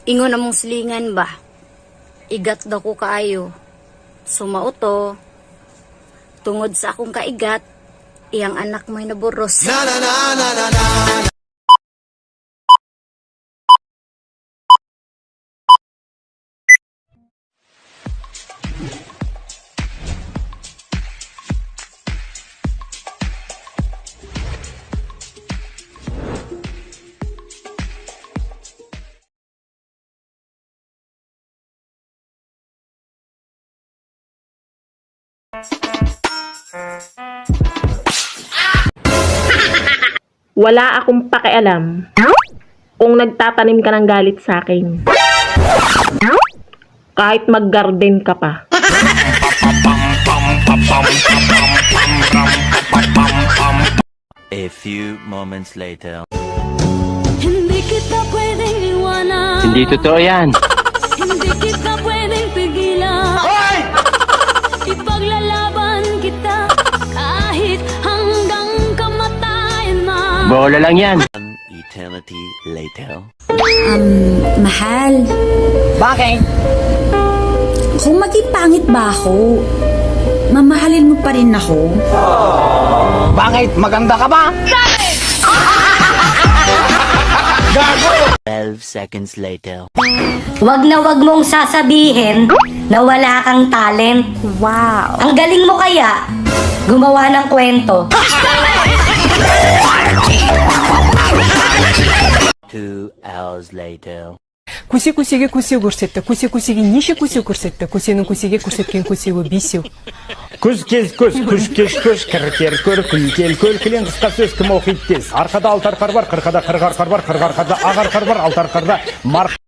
Ingon among silingan ba? Igat daw ko kaayo. Sumauto. Tungod sa akong kaigat, iyang anak mo'y naburos. Wala akong pakialam kung nagtatanim ka ng galit sa akin. Kahit mag-garden ka pa. A few moments later. Hindi kita pwedeng iwanan. Hindi totoo yan. Hindi kita pwedeng pigilan. Hoy! Ipaglalaban kita kahit hanggang kamatayan man. Bola lang yan. One eternity later. Mahal, Bakit? kung maging pangit ba ako, mamahalin mo pa rin ako? Bakit? Maganda ka ba? 12 seconds later. Wag na wag mong sasabihin na wala kang talent. Wow! Ang galing mo kaya gumawa ng kwento. 2 hours later. Куси көрсетті, куси неше куси көрсетті, кусенің кусиге көрсеткен кусиі бесеу. Күз кез көз, күш кеш көш, кір көр, күл кел көл, кілең қысқа сөз кім оқиды тез. Арқада алты арқар бар, қырқада қырық арқар бар, қырық арқада ақ арқар бар, алты арқарда марқ.